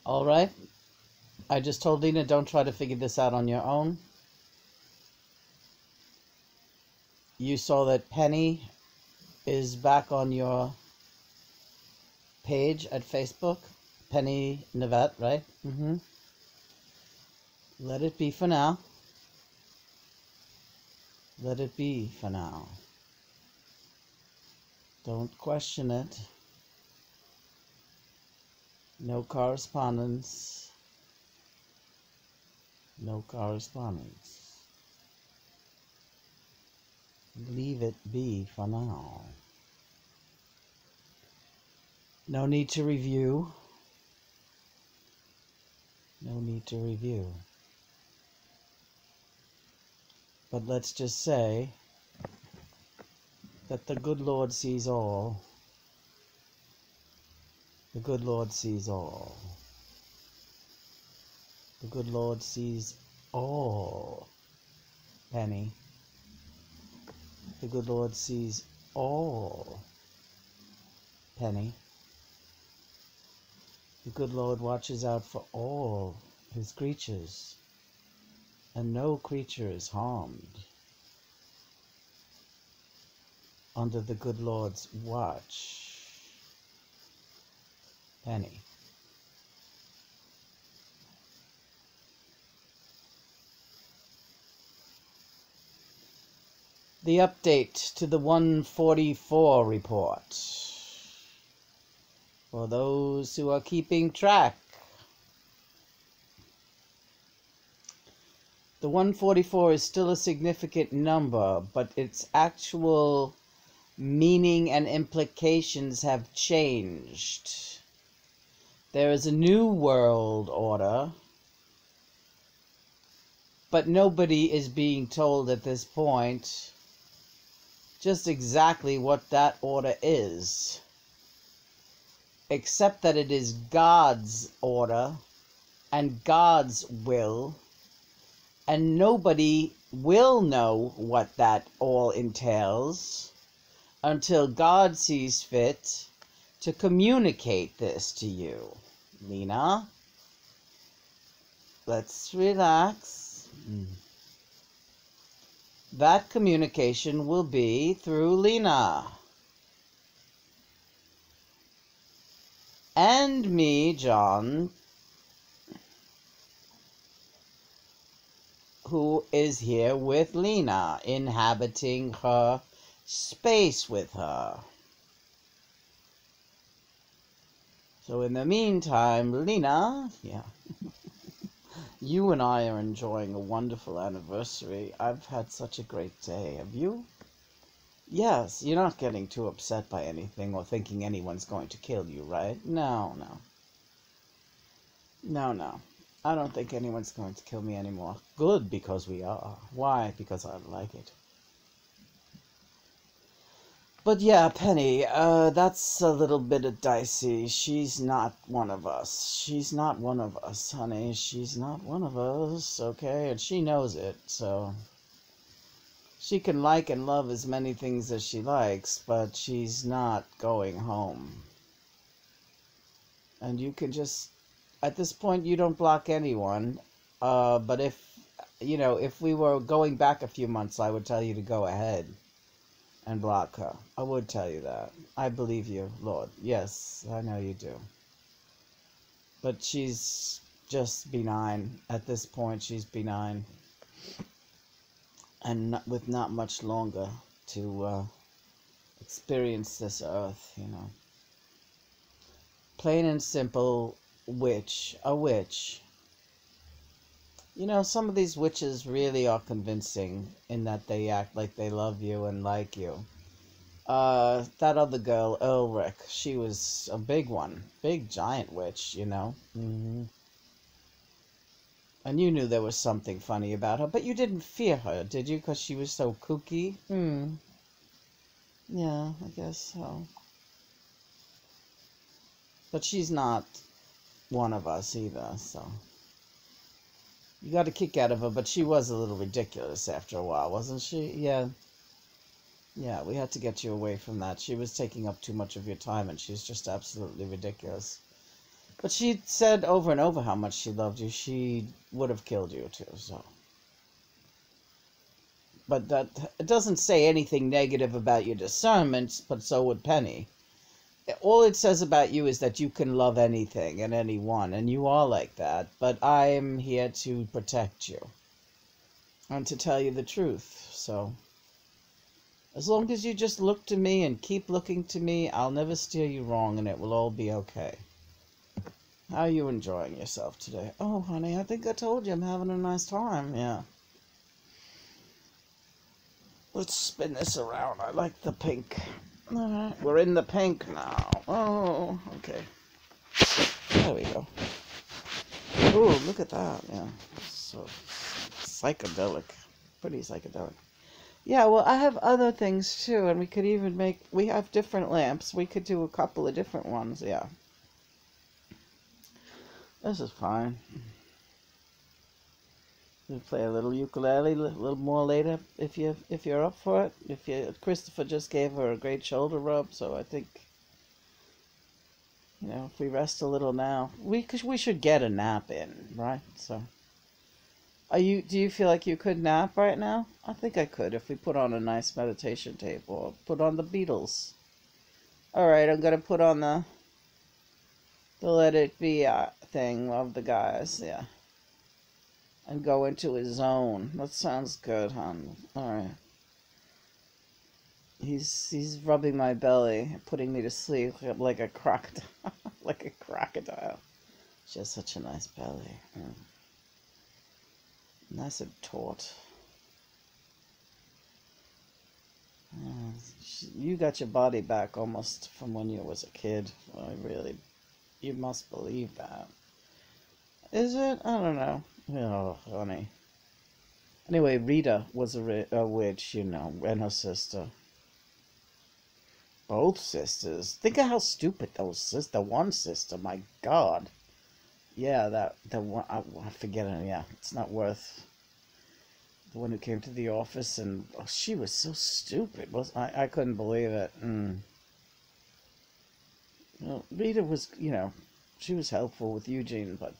All right. I just told Lena, don't try to figure this out on your own. You saw that Penny is back on your page at Facebook. Penny Navette, right? Let it be for now. Let it be for now. Don't question it. No correspondence. No correspondence. Leave it be for now. No need to review. No need to review. But let's just say that the good Lord sees all. The good Lord sees all. The good Lord sees all, Penny. The good Lord sees all, Penny. The good Lord watches out for all his creatures, and no creature is harmed under the good Lord's watch, Penny. The update to the 144 report. For those who are keeping track, the 144 is still a significant number, but its actual meaning and implications have changed. There is a new world order, but nobody is being told at this point just exactly what that order is, except that it is God's order and God's will, and nobody will know what that all entails until God sees fit to communicate this to you. Lena, let's relax. That communication will be through Lena. And me, John, who is here with Lena, inhabiting her space with her. So in the meantime, Lena, you and I are enjoying a wonderful anniversary. I've had such a great day. Have you? Yes, you're not getting too upset by anything or thinking anyone's going to kill you, right? No. No. I don't think anyone's going to kill me anymore. Good, because we are. Why? Because I like it. But yeah, Penny, that's a little bit of dicey. She's not one of us. She's not one of us, honey. She's not one of us, okay? And she knows it, so she can like and love as many things as she likes, but she's not going home. And you can just, at this point, you don't block anyone, but if we were going back a few months, I would tell you to go ahead and block her. I would tell you that. I believe you, Lord. Yes, I know you do. But she's just benign. At this point, she's benign. And with not much longer to experience this earth, Plain and simple, a witch. Some of these witches really are convincing in that they act like they love you and like you. That other girl, Ulrich, she was a big one. Big, giant witch, And you knew there was something funny about her, but you didn't fear her, did you? Because she was so kooky? Yeah, I guess so. But she's not one of us either, so you got a kick out of her, but she was a little ridiculous after a while, wasn't she? Yeah, we had to get you away from that. She was taking up too much of your time, and she's just absolutely ridiculous. But she said over and over how much she loved you. She would have killed you too, so. But that it doesn't say anything negative about your discernment, but so would Penny. All it says about you is that you can love anything and anyone, and you are like that. But I am here to protect you and to tell you the truth. So, as long as you just look to me and keep looking to me, I'll never steer you wrong, and it will all be okay. How are you enjoying yourself today? Oh, honey, I think I told you I'm having a nice time. Yeah. Let's spin this around. I like the pink. Alright, we're in the pink now. Oh, okay. There we go. Ooh, look at that. Yeah. So psychedelic. Pretty psychedelic. Yeah, well, I have other things too, and we could even make... We have different lamps. We could do a couple of different ones, yeah. This is fine. We'll play a little ukulele a little more later if you're up for it. Christopher just gave her a great shoulder rub, so I think, you know, if we rest a little now, we should get a nap in, right? So, do you feel like you could nap right now? I think I could if we put on a nice meditation tape or put on the Beatles. All right, I'm gonna put on the Let It Be thing of the guys, yeah. And go into his zone. That sounds good, hon. Alright. He's rubbing my belly, putting me to sleep like a crocodile. Like a crocodile. She has such a nice belly. Nice and taut. You got your body back almost from when you was a kid. You must believe that. Is it? I don't know. Oh, honey. Anyway, Rita was a witch, you know, and her sister. Both sisters. Think of how stupid those sisters. The one sister, my God. Yeah, the one. I forget it. Yeah, it's not worth. The one who came to the office and she was so stupid. I couldn't believe it. Well, Rita was, you know, she was helpful with Eugene, but.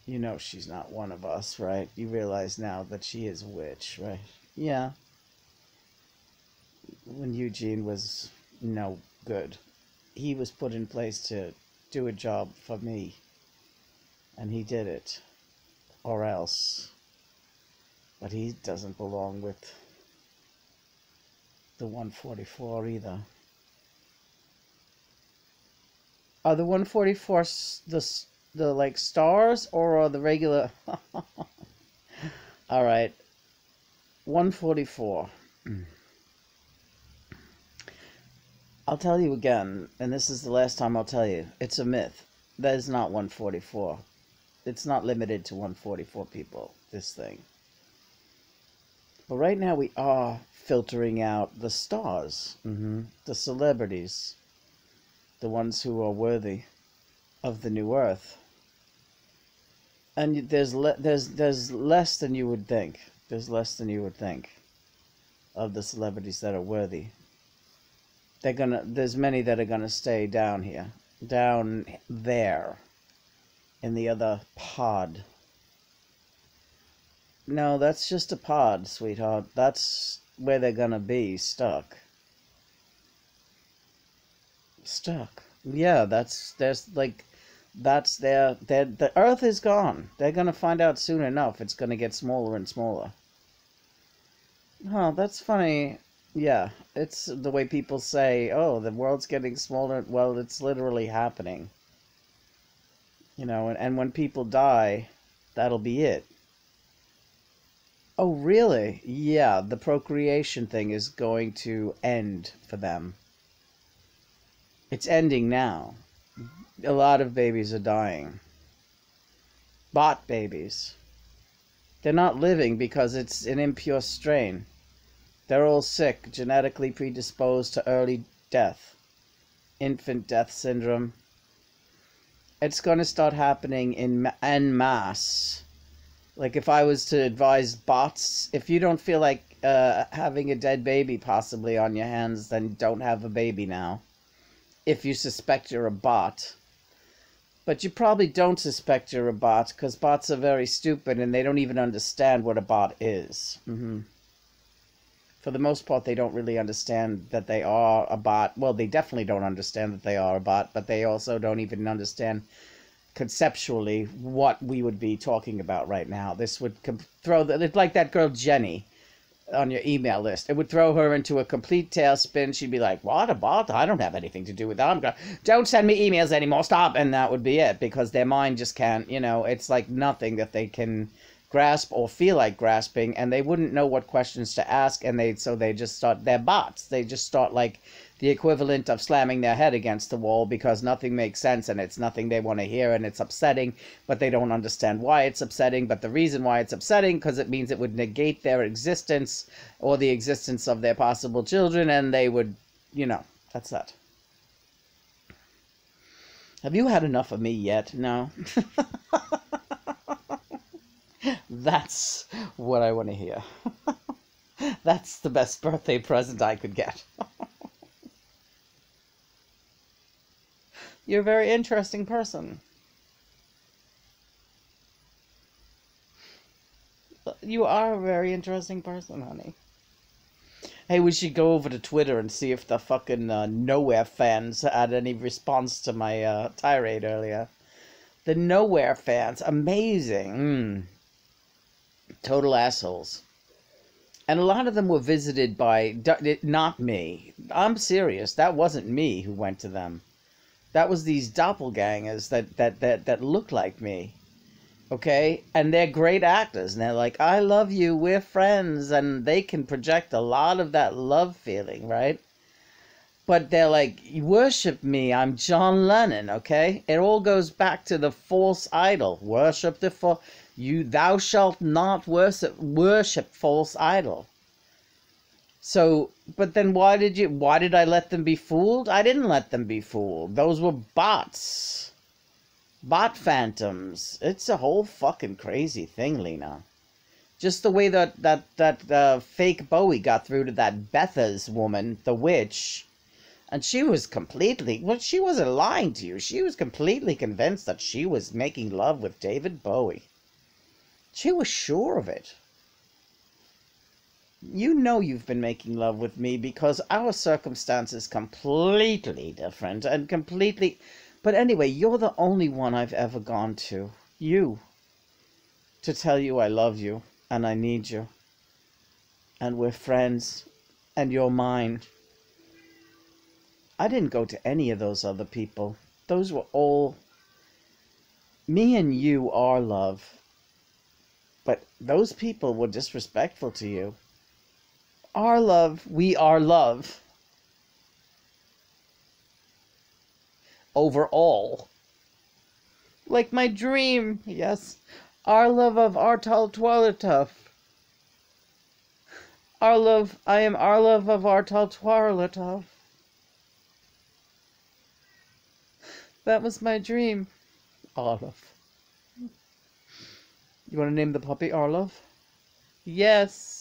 You know she's not one of us, right? You realize now that she is a witch, right? Yeah. When Eugene was no good, he was put in place to do a job for me. And he did it. Or else. But he doesn't belong with the 144 either. Are the 144 the like stars or the regular? All right, 144. I'll tell you again, and this is the last time I'll tell you. It's a myth. That is not 144. It's not limited to 144 people, this thing. But right now we are filtering out the stars, the celebrities, the ones who are worthy of the new earth. And there's less than you would think. There's less than you would think of the celebrities that are worthy. There's many that are gonna stay down here, down there, in the other pod. No, that's just a pod, sweetheart. That's where they're gonna be stuck. Stuck. Yeah, the Earth is gone. They're gonna find out soon enough. It's gonna get smaller and smaller. Oh, that's funny. Yeah, it's the way people say, oh, the world's getting smaller. Well, it's literally happening. You know, and when people die, that'll be it. Oh, really? Yeah, the procreation thing is going to end for them. It's ending now. A lot of babies are dying. Bot babies. They're not living because it's an impure strain. They're all sick, genetically predisposed to early death. Infant death syndrome. It's going to start happening en masse. Like if I was to advise bots, if you don't feel like having a dead baby possibly on your hands, then don't have a baby now. If you suspect you're a bot. But you probably don't suspect you're a bot, because bots are very stupid and they don't even understand what a bot is. For the most part, they don't really understand that they are a bot. Well, they definitely don't understand that they are a bot, but they also don't even understand conceptually what we would be talking about right now. This would throw it's like that girl Jenny on your email list. It would throw her into a complete tailspin. She'd be like, what, a bot? I don't have anything to do with that. Don't send me emails anymore, stop. And that would be it, because their mind just can't, it's like nothing that they can grasp or feel like grasping, and they wouldn't know what questions to ask, and so they just start, they're bots. They just start like the equivalent of slamming their head against the wall because nothing makes sense and it's nothing they want to hear and it's upsetting, but they don't understand why it's upsetting. But the reason why it's upsetting, because it means it would negate their existence or the existence of their possible children, and they would, that's that. Have you had enough of me yet? No. That's what I want to hear. That's the best birthday present I could get. You're a very interesting person. You are a very interesting person, honey. Hey, we should go over to Twitter and see if the fucking Nowhere fans had any response to my tirade earlier. The Nowhere fans, amazing. Total assholes. And a lot of them were visited by, not me. I'm serious. That wasn't me who went to them. That was these doppelgangers that look like me. Okay? And they're great actors. And they're like, I love you, we're friends. And they can project a lot of that love feeling, right? But they're like, worship me, I'm John Lennon, okay? It all goes back to the false idol. Worship the thou shalt not worship false idol. So, but then why did I let them be fooled? I didn't let them be fooled. Those were bots. Bot phantoms. It's a whole fucking crazy thing, Lena. Just the way that fake Bowie got through to that Betha's woman, the witch, and she was completely, well, she wasn't lying to you. She was completely convinced that she was making love with David Bowie. She was sure of it. You know you've been making love with me because our circumstances completely different and completely... But anyway, you're the only one I've ever gone to. You. To tell you I love you and I need you. And we're friends. And you're mine. I didn't go to any of those other people. Those were all... Me and you are love. But those people were disrespectful to you. Our love, we are love. Overall. Like my dream, yes. Our love of Artal Twarlatov. Our love, I am our love of Artal Twarlatov. That was my dream. Arlov. You want to name the puppy Arlov? Yes.